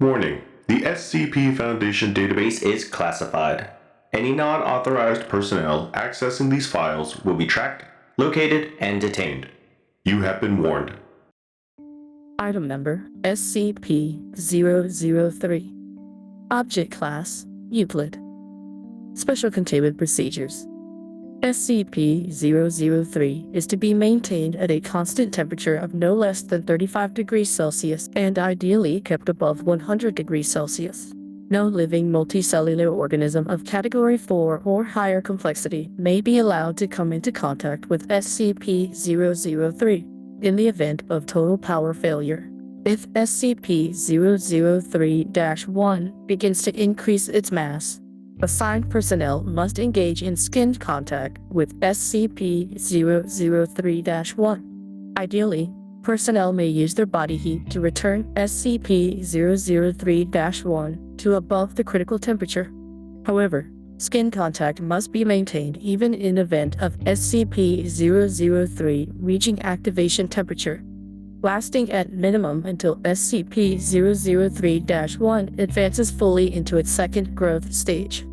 Warning: the SCP Foundation database is classified. Any non-authorized personnel accessing these files will be tracked, located, and detained. You have been warned. Item number SCP-003. Object Class Euclid. Special Containment Procedures. SCP-003 is to be maintained at a constant temperature of no less than 35 degrees Celsius and ideally kept above 100 degrees Celsius. No living multicellular organism of Category 4 or higher complexity may be allowed to come into contact with SCP-003 in the event of total power failure. If SCP-003-1 begins to increase its mass, assigned personnel must engage in skin contact with SCP-003-1. Ideally, personnel may use their body heat to return SCP-003-1 to above the critical temperature. However, skin contact must be maintained even in event of SCP-003 reaching activation temperature, lasting at minimum until SCP-003-1 advances fully into its second growth stage.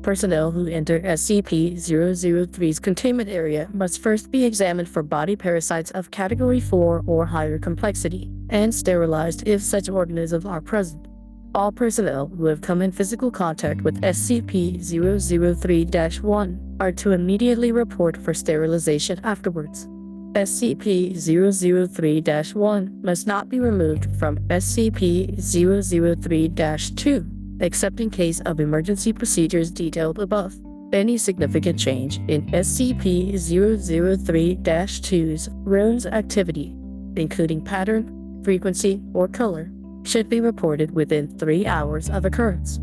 Personnel who enter SCP-003's containment area must first be examined for body parasites of Category 4 or higher complexity, and sterilized if such organisms are present. All personnel who have come in physical contact with SCP-003-1 are to immediately report for sterilization afterwards. SCP-003-1 must not be removed from SCP-003-2, except in case of emergency procedures detailed above. Any significant change in SCP-003-2's room's activity, including pattern, frequency, or color, should be reported within 3 hours of occurrence.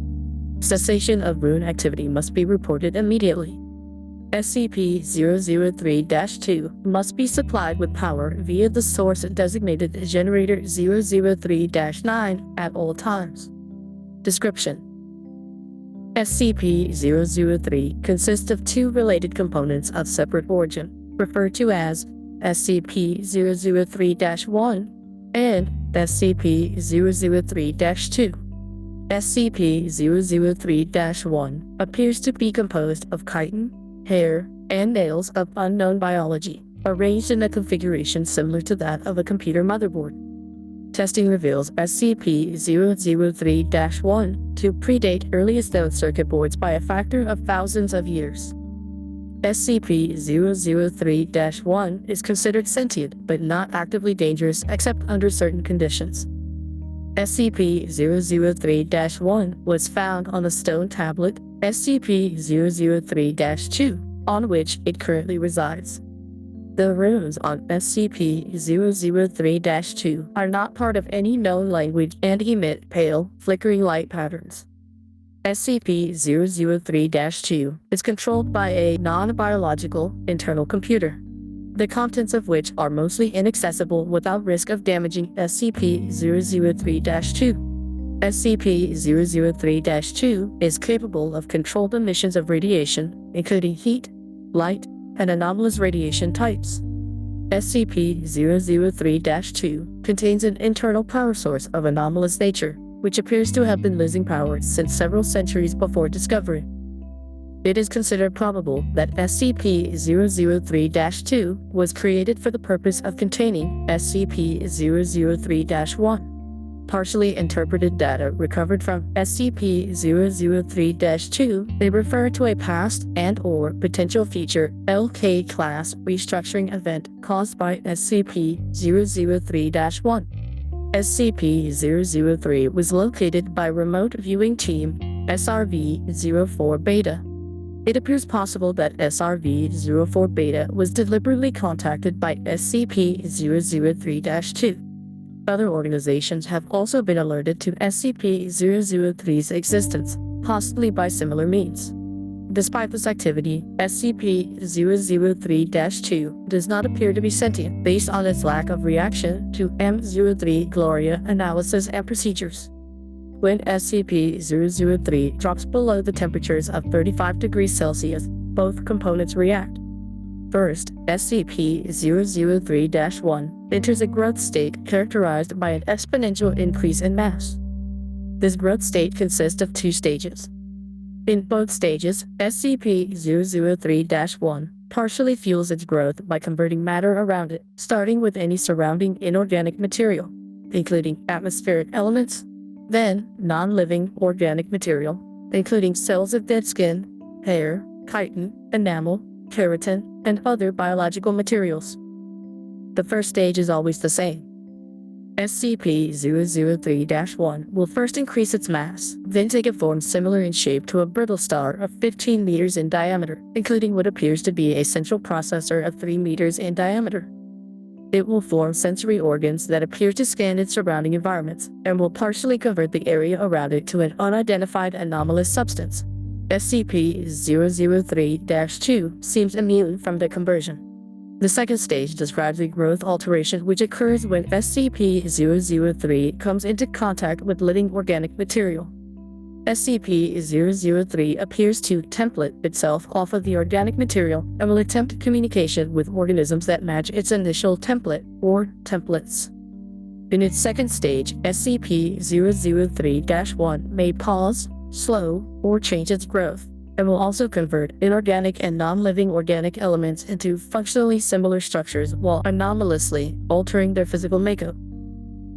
Cessation of rune activity must be reported immediately. SCP-003-2 must be supplied with power via the source designated Generator 003-9 at all times. Description: SCP-003 consists of two related components of separate origin, referred to as SCP-003-1 and SCP-003-2. SCP-003-1 appears to be composed of chitin, hair, and nails of unknown biology, arranged in a configuration similar to that of a computer motherboard. Testing reveals SCP-003-1 to predate earliest known circuit boards by a factor of thousands of years. SCP-003-1 is considered sentient but not actively dangerous except under certain conditions. SCP-003-1 was found on the stone tablet SCP-003-2, on which it currently resides. The runes on SCP-003-2 are not part of any known language and emit pale, flickering light patterns. SCP-003-2 is controlled by a non-biological internal computer, the contents of which are mostly inaccessible without risk of damaging SCP-003-2. SCP-003-2 is capable of controlled emissions of radiation, including heat, light, and anomalous radiation types. SCP-003-2 contains an internal power source of anomalous nature, which appears to have been losing power since several centuries before discovery. It is considered probable that SCP-003-2 was created for the purpose of containing SCP-003-1. Partially interpreted data recovered from SCP-003-2 may refer to a past and/or potential future LK class restructuring event caused by SCP-003-1. SCP-003 was located by Remote Viewing Team SRV-04 Beta. It appears possible that SRV-04 Beta was deliberately contacted by SCP-003-2. Other organizations have also been alerted to SCP-003's existence, possibly by similar means. Despite this activity, SCP-003-2 does not appear to be sentient based on its lack of reaction to M03 Gloria analysis and procedures. When SCP-003 drops below the temperatures of 35 degrees Celsius, both components react. First, SCP-003-1 enters a growth state characterized by an exponential increase in mass. This growth state consists of 2 stages. In both stages, SCP-003-1 partially fuels its growth by converting matter around it, starting with any surrounding inorganic material, including atmospheric elements, then non-living organic material, including cells of dead skin, hair, chitin, enamel, keratin, and other biological materials. The first stage is always the same. SCP-003-1 will first increase its mass, then take a form similar in shape to a brittle star of 15 meters in diameter, including what appears to be a central processor of 3 meters in diameter. It will form sensory organs that appear to scan its surrounding environments, and will partially convert the area around it to an unidentified anomalous substance. SCP-003-2 seems immune from the conversion. The second stage describes a growth alteration which occurs when SCP-003 comes into contact with living organic material. SCP-003 appears to template itself off of the organic material and will attempt communication with organisms that match its initial template, or templates. In its second stage, SCP-003-1 may pause, slow, or change its growth, and will also convert inorganic and non-living organic elements into functionally similar structures while anomalously altering their physical makeup.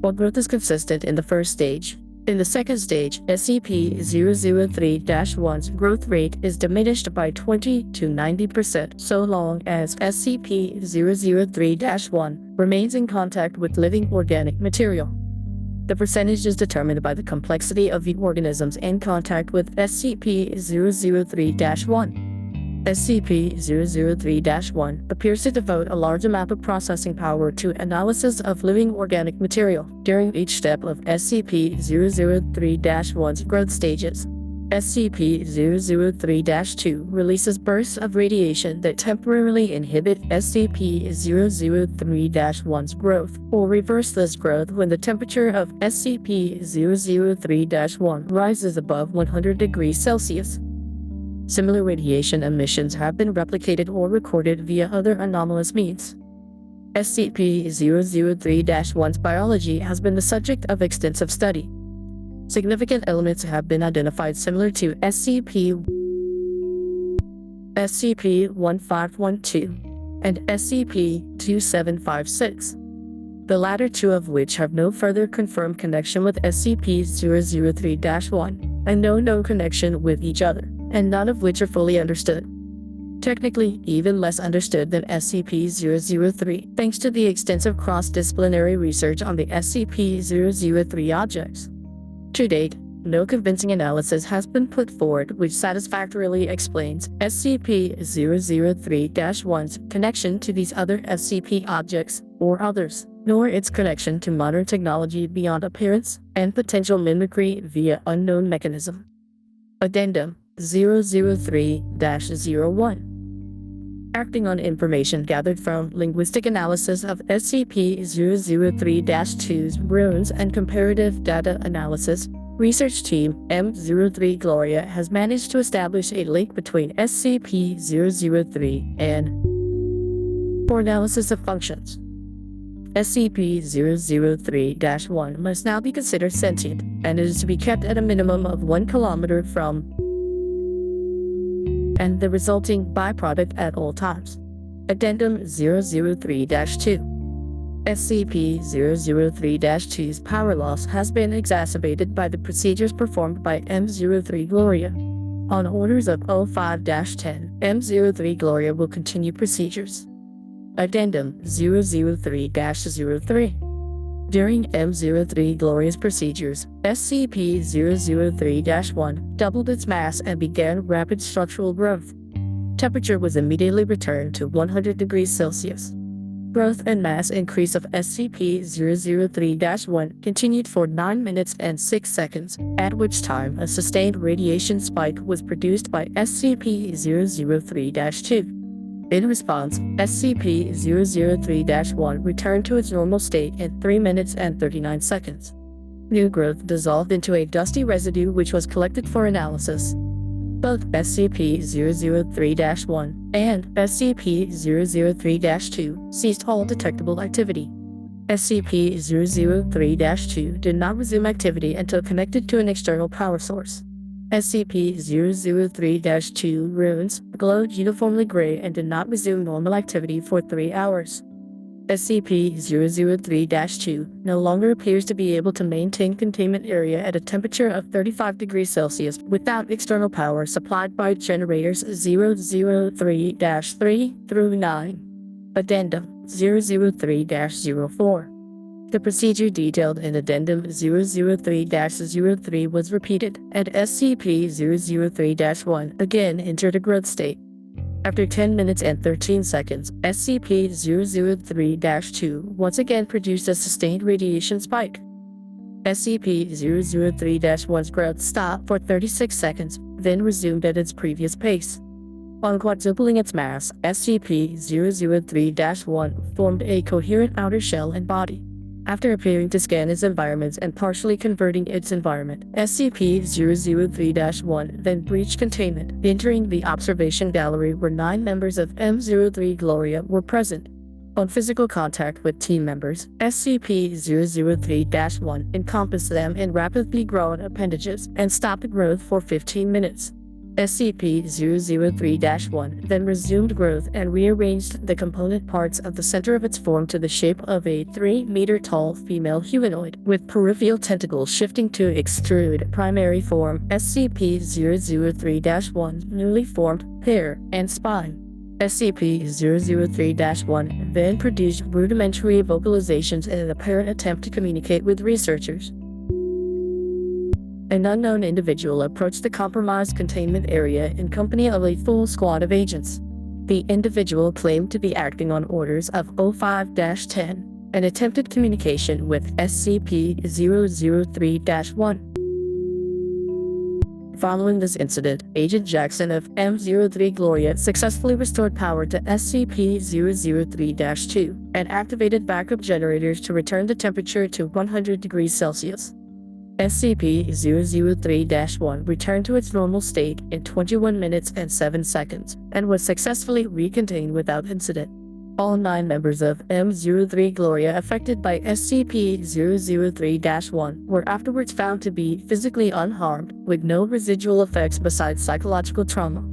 While growth is consistent in the first stage, in the second stage, SCP-003-1's growth rate is diminished by 20 to 90% so long as SCP-003-1 remains in contact with living organic material. The percentage is determined by the complexity of the organisms in contact with SCP-003-1. SCP-003-1 appears to devote a large amount of processing power to analysis of living organic material during each step of SCP-003-1's growth stages. SCP-003-2 releases bursts of radiation that temporarily inhibit SCP-003-1's growth, or reverse this growth when the temperature of SCP-003-1 rises above 100 degrees Celsius. Similar radiation emissions have been replicated or recorded via other anomalous means. SCP-003-1's biology has been the subject of extensive study. Significant elements have been identified similar to SCP-1512 and SCP-2756, the latter two of which have no further confirmed connection with SCP-003-1, and no known connection with each other, and none of which are fully understood. Technically, even less understood than SCP-003, thanks to the extensive cross-disciplinary research on the SCP-003 objects. To date, no convincing analysis has been put forward which satisfactorily explains SCP-003-1's connection to these other SCP objects or others, nor its connection to modern technology beyond appearance and potential mimicry via unknown mechanism. Addendum 003-01. Acting on information gathered from linguistic analysis of SCP-003-2's runes and comparative data analysis, research team M03 Gloria has managed to establish a link between SCP-003 and for analysis of functions. SCP-003-1 must now be considered sentient, and is to be kept at a minimum of 1 kilometer from and the resulting byproduct at all times. Addendum 003-2. SCP-003-2's power loss has been exacerbated by the procedures performed by M03 Gloria. On orders of 05-10, M03 Gloria will continue procedures. Addendum 003-03. During M03 Gloria's procedures, SCP-003-1 doubled its mass and began rapid structural growth. Temperature was immediately returned to 100 degrees Celsius. Growth and mass increase of SCP-003-1 continued for 9 minutes and 6 seconds, at which time a sustained radiation spike was produced by SCP-003-2. In response, SCP-003-1 returned to its normal state in 3 minutes and 39 seconds. New growth dissolved into a dusty residue which was collected for analysis. Both SCP-003-1 and SCP-003-2 ceased all detectable activity. SCP-003-2 did not resume activity until connected to an external power source. SCP-003-2 runes glowed uniformly gray and did not resume normal activity for 3 hours. SCP-003-2 no longer appears to be able to maintain containment area at a temperature of 35 degrees Celsius without external power supplied by generators 003-3 through 9. Addendum 003-04. The procedure detailed in Addendum 003-03 was repeated, and SCP-003-1 again entered a growth state. After 10 minutes and 13 seconds, SCP-003-2 once again produced a sustained radiation spike. SCP-003-1's growth stopped for 36 seconds, then resumed at its previous pace. On quadrupling its mass, SCP-003-1 formed a coherent outer shell and body. After appearing to scan its environments and partially converting its environment, SCP-003-1 then breached containment, entering the observation gallery where 9 members of M03 Gloria were present. On physical contact with team members, SCP-003-1 encompassed them in rapidly growing appendages and stopped growth for 15 minutes. SCP-003-1 then resumed growth and rearranged the component parts of the center of its form to the shape of a 3-meter-tall female humanoid, with peripheral tentacles shifting to extrude primary form SCP-003-1's newly formed hair and spine. SCP-003-1 then produced rudimentary vocalizations in an apparent attempt to communicate with researchers. An unknown individual approached the compromised containment area in company of a full squad of agents. The individual claimed to be acting on orders of O5-10 and attempted communication with SCP-003-1. Following this incident, Agent Jackson of M03 Gloria successfully restored power to SCP-003-2 and activated backup generators to return the temperature to 100 degrees Celsius. SCP-003-1 returned to its normal state in 21 minutes and 7 seconds and was successfully recontained without incident. All 9 members of M03 Gloria affected by SCP-003-1 were afterwards found to be physically unharmed, with no residual effects besides psychological trauma.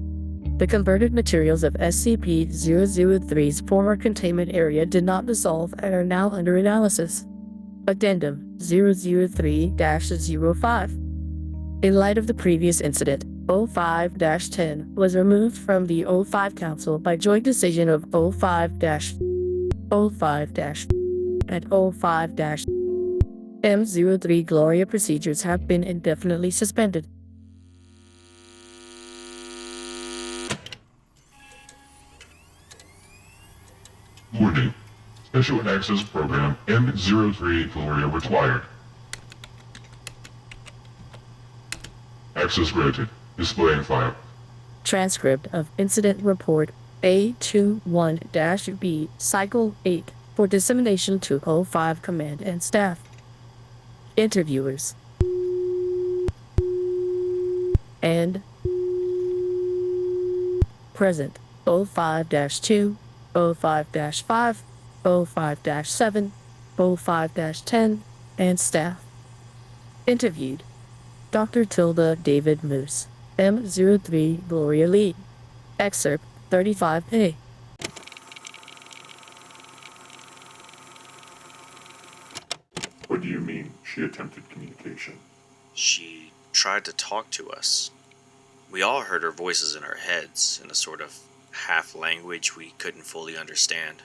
The converted materials of SCP-003's former containment area did not dissolve and are now under analysis. Addendum 003-05. In light of the previous incident, O5-10 was removed from the O5 Council by joint decision of O5- and O5- M03 Gloria procedures have been indefinitely suspended. Warning. Special Access Program M03 Gloria required. Access granted. Displaying file. Transcript of Incident Report A21-B Cycle 8 for dissemination to O5 Command and Staff. Interviewers. And present O5-2, O5-5, O5-7, O5-10, and staff. Interviewed: Dr. Tilda David Moose, M03 Gloria Lead. Excerpt 35A. What do you mean, she attempted communication? She tried to talk to us. We all heard her voices in our heads, in a sort of half-language we couldn't fully understand.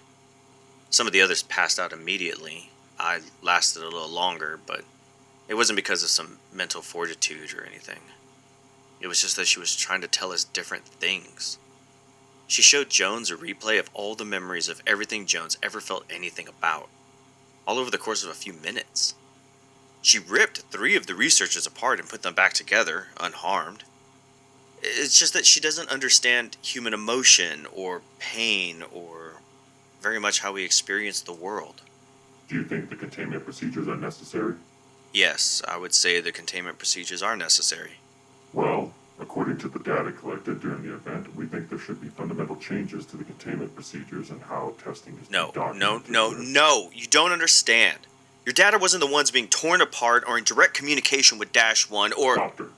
Some of the others passed out immediately. I lasted a little longer, but it wasn't because of some mental fortitude or anything. It was just that she was trying to tell us different things. She showed Jones a replay of all the memories of everything Jones ever felt anything about, all over the course of a few minutes. She ripped 3 of the researchers apart and put them back together, unharmed. It's just that she doesn't understand human emotion or pain or very much how we experience the world. Do you think the containment procedures are necessary? Yes, I would say the containment procedures are necessary. Well, according to the data collected during the event, we think there should be fundamental changes to the containment procedures and how testing is No, documented. no, you don't understand. Your data wasn't the ones being torn apart or in direct communication with -1 or... Doctor,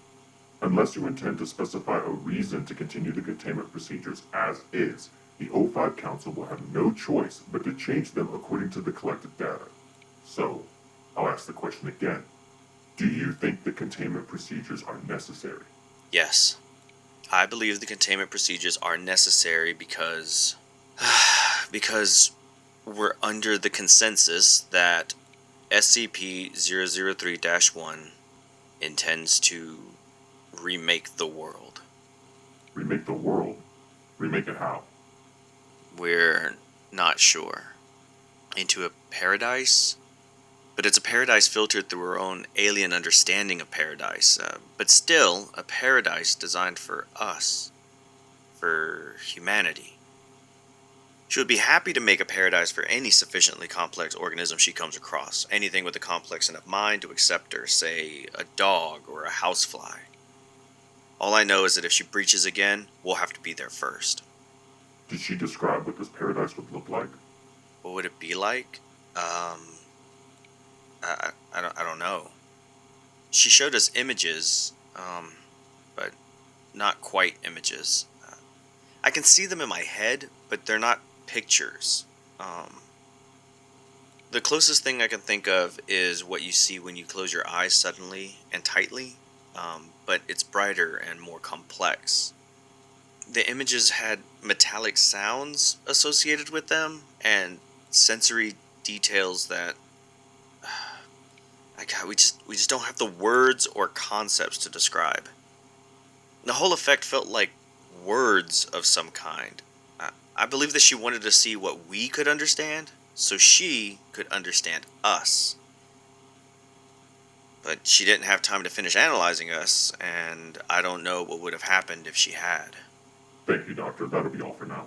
unless you intend to specify a reason to continue the containment procedures as is, the O5 Council will have no choice but to change them according to the collected data. So, I'll ask the question again. Do you think the containment procedures are necessary? Yes. I believe the containment procedures are necessary because we're under the consensus that SCP-003-1 intends to remake the world. Remake the world? Remake it how? We're not sure. Into a paradise? But it's a paradise filtered through our own alien understanding of paradise. But still, a paradise designed for us. For humanity. She would be happy to make a paradise for any sufficiently complex organism she comes across. Anything with a complex enough mind to accept her, say, a dog or a housefly. All I know is that if she breaches again, we'll have to be there first. Did she describe what this paradise would look like? What would it be like? I don't know. She showed us images, but not quite images. I can see them in my head, but they're not pictures. The closest thing I can think of is what you see when you close your eyes suddenly and tightly, but it's brighter and more complex. The images had metallic sounds associated with them and sensory details that we just don't have the words or concepts to describe. The whole effect felt like words of some kind. I believe that she wanted to see what we could understand, so she could understand us. But she didn't have time to finish analyzing us, and I don't know what would have happened if she had. Thank you, Doctor. That'll be all for now.